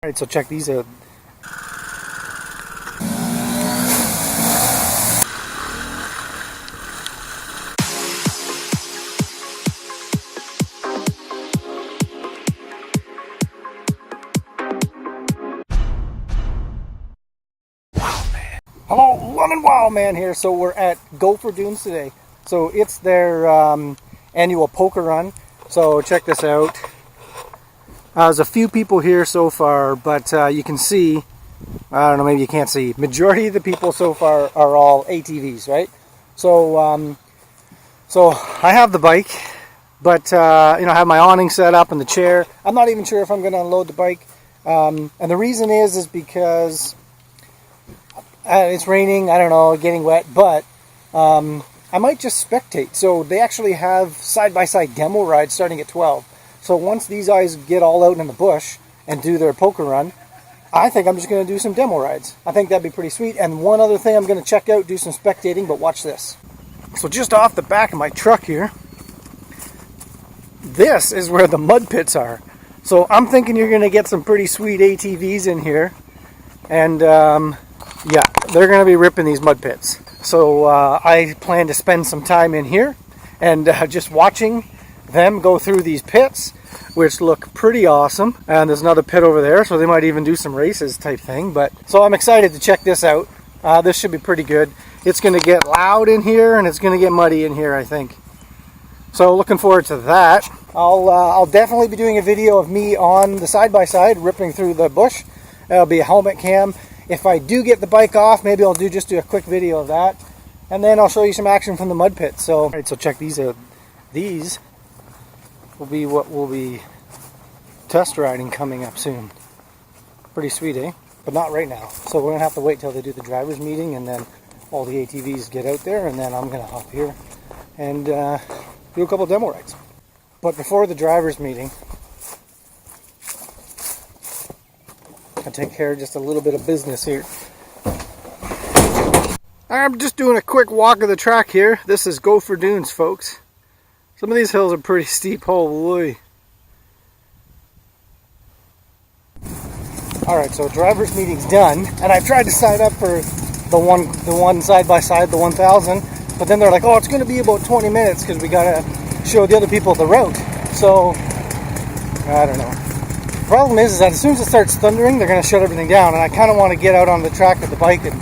Alright, so check these out. Hello, London Wild Man here. So we're at Gopher Dunes today. So it's their annual poker run. So check this out. There's a few people here so far, but you can see, I don't know, maybe you can't see, majority of the people so far are all ATVs, right? So so I have the bike, but I have my awning set up and the chair. I'm not even sure if I'm going to unload the bike, and the reason is because it's raining, I don't know, getting wet, but I might just spectate. So they actually have side-by-side demo rides starting at 12. So once these guys get all out in the bush and do their poker run, I think I'm just going to do some demo rides. I think that'd be pretty sweet. And one other thing I'm going to check out, do some spectating, but watch this. So just off the back of my truck here, this is where the mud pits are. So I'm thinking you're going to get some pretty sweet ATVs in here. And yeah, they're going to be ripping these mud pits. So I plan to spend some time in here and just watching them go through these pits, which look pretty awesome. And there's another pit over there, so they might even do some races type thing. But so I'm excited to check this out. This should be pretty good. It's going to get loud in here and it's going to get muddy in here, I think. So looking forward to that. I'll definitely be doing a video of me on the side-by-side ripping through the bush. It'll be a helmet cam. If I do get the bike off, maybe I'll just do a quick video of that. And then I'll show you some action from the mud pit. So, alright, so check these out. These will be what we'll be test riding coming up soon. Pretty sweet, eh? But not right now. So we're going to have to wait till they do the drivers meeting and then all the ATVs get out there, and then I'm going to hop here and do a couple demo rides. But before the drivers meeting, I'll take care of just a little bit of business here. I'm just doing a quick walk of the track here. This is Gopher Dunes, folks. Some of these hills are pretty steep, holy. Alright, so driver's meeting's done, and I've tried to sign up for the one side-by-side, the 1000, but then they're like, oh, it's going to be about 20 minutes because we got to show the other people the route. So, I don't know. The problem is that as soon as it starts thundering, they're going to shut everything down, and I kind of want to get out on the track with the bike and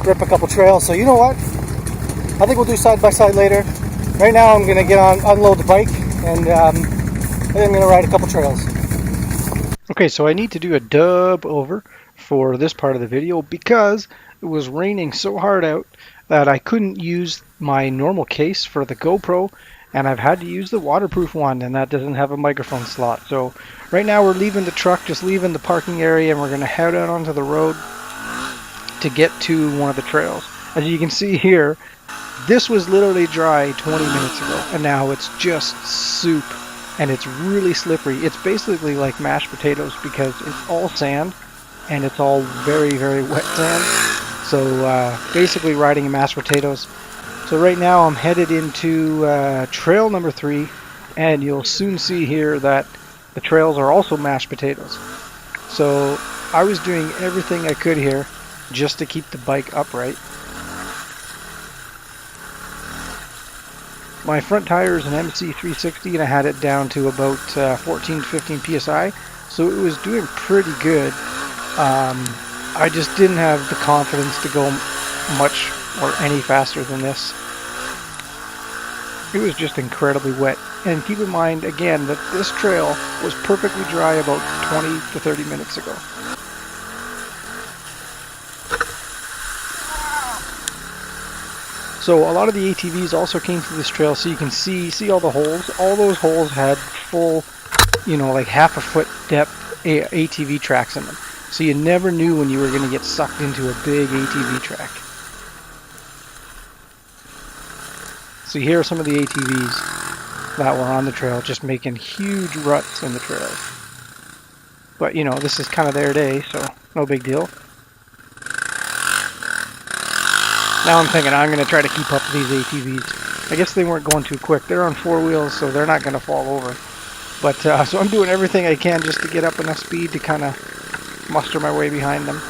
rip a couple trails. So you know what? I think we'll do side-by-side later. Right now I'm going to unload the bike, and then I'm going to ride a couple trails. Okay, so I need to do a dub over for this part of the video because it was raining so hard out that I couldn't use my normal case for the GoPro, and I've had to use the waterproof one, and that doesn't have a microphone slot. So right now we're leaving the truck, just leaving the parking area, and we're going to head out onto the road to get to one of the trails. As you can see here, this was literally dry 20 minutes ago, and now it's just soup, and it's really slippery. It's basically like mashed potatoes because it's all sand, and it's all very, very wet sand. So basically riding in mashed potatoes. So right now I'm headed into trail number 3, and you'll soon see here that the trails are also mashed potatoes. So I was doing everything I could here just to keep the bike upright. My front tire is an MC360 and I had it down to about 14 to 15 psi, so it was doing pretty good. I just didn't have the confidence to go much or any faster than this. It was just incredibly wet. And keep in mind again that this trail was perfectly dry about 20 to 30 minutes ago. So a lot of the ATVs also came through this trail, so you can see all the holes. All those holes had full, like half a foot depth ATV tracks in them. So you never knew when you were going to get sucked into a big ATV track. So here are some of the ATVs that were on the trail, just making huge ruts in the trail. But this is kind of their day, so no big deal. Now I'm thinking I'm going to try to keep up with these ATVs. I guess they weren't going too quick. They're on 4 wheels, so they're not going to fall over. But so I'm doing everything I can just to get up enough speed to kind of muster my way behind them.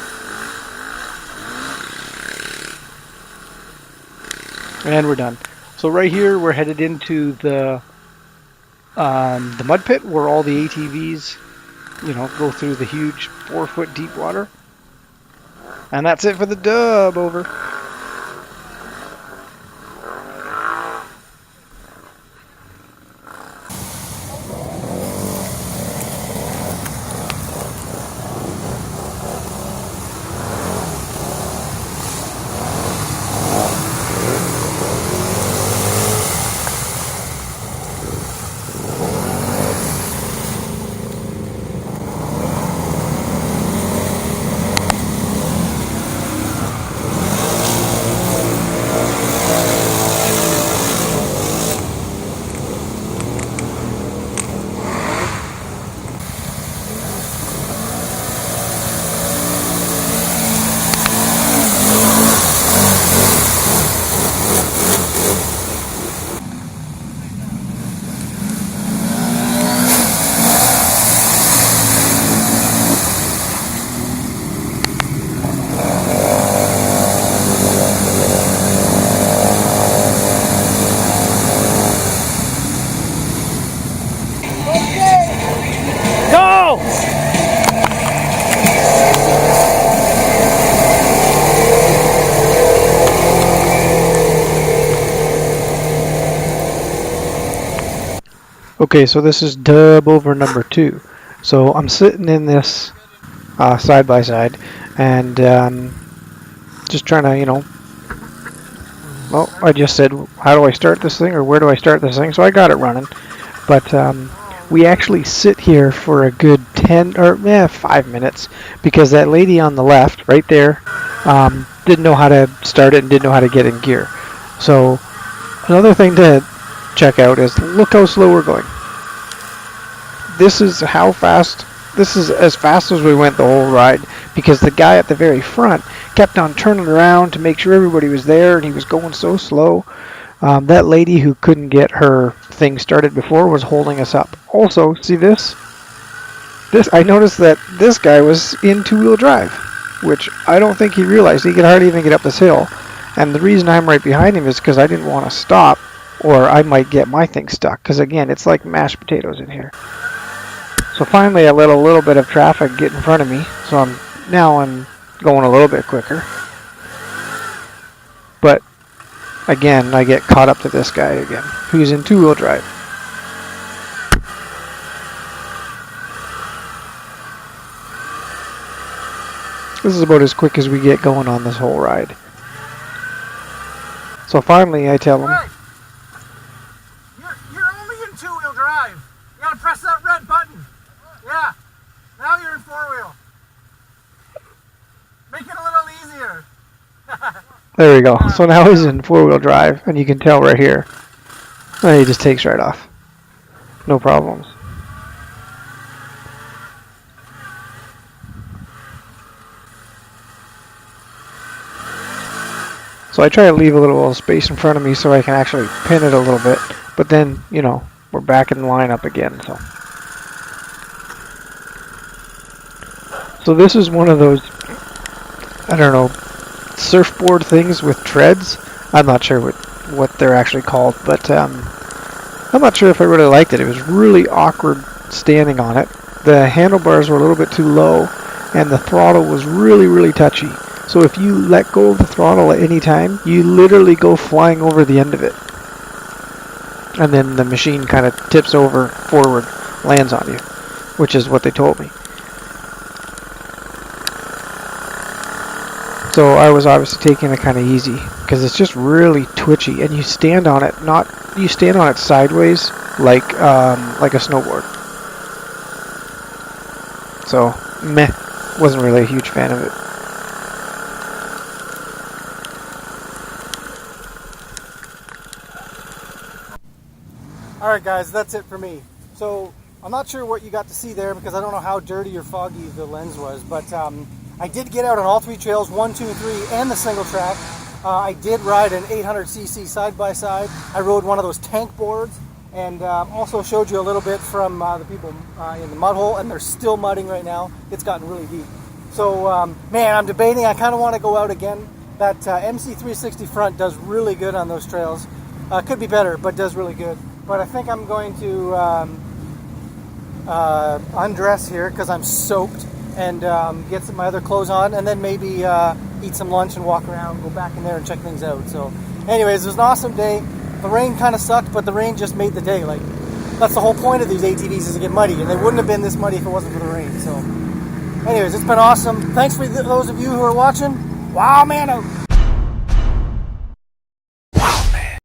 And we're done. So right here, we're headed into the mud pit where all the ATVs, go through the huge 4-foot deep water. And that's it for the dub. Over. Okay, so this is dub over number 2. So I'm sitting in this side by side and just trying to, well, I just said, how do I start this thing, or where do I start this thing? So I got it running. But we actually sit here for a good 5 minutes because that lady on the left, right there, didn't know how to start it and didn't know how to get in gear. So another thing to check out is look how slow we're going. This is how fast, this is as fast as we went the whole ride, because the guy at the very front kept on turning around to make sure everybody was there, and he was going so slow. That lady who couldn't get her thing started before was holding us up. Also, see this? I noticed that this guy was in 2-wheel drive, which I don't think he realized. He could hardly even get up this hill. And the reason I'm right behind him is because I didn't want to stop, or I might get my thing stuck. Because again, it's like mashed potatoes in here. So finally I let a little bit of traffic get in front of me, so I'm going a little bit quicker. But again, I get caught up to this guy again, who's in 2-wheel drive. This is about as quick as we get going on this whole ride. So finally I tell him, Hey, you're only in 2-wheel drive. You gotta press that red button. Yeah, now you're in 4-wheel. Make it a little easier. there we go. So now he's in 4-wheel drive, and you can tell right here. And he just takes right off. No problems. So I try to leave a little space in front of me so I can actually pin it a little bit. But then, we're back in line up again. So this is one of those, I don't know, surfboard things with treads. I'm not sure what they're actually called, but I'm not sure if I really liked it. It was really awkward standing on it. The handlebars were a little bit too low, and the throttle was really, really touchy. So if you let go of the throttle at any time, you literally go flying over the end of it. And then the machine kind of tips over forward, lands on you, which is what they told me. So I was obviously taking it kind of easy because it's just really twitchy, and you stand on it sideways like a snowboard. So wasn't really a huge fan of it. Alright guys, that's it for me. So I'm not sure what you got to see there because I don't know how dirty or foggy the lens was, but I did get out on all 3 trails, 1, 2, 3, and the single track. I did ride an 800cc side-by-side. I rode one of those tank boards, and also showed you a little bit from the people in the mud hole, and they're still mudding right now. It's gotten really deep. So, man, I'm debating. I kind of want to go out again. That MC360 front does really good on those trails. Could be better, but does really good. But I think I'm going to undress here because I'm soaked and get some of my other clothes on, and then maybe eat some lunch and walk around, go back in there and check things out. So anyways, it was an awesome day. The rain kind of sucked, but the rain just made the day. Like, that's the whole point of these ATVs, is to get muddy, and they wouldn't have been this muddy if it wasn't for the rain. So anyways, it's been awesome. Thanks for those of you who are watching. Wow, man.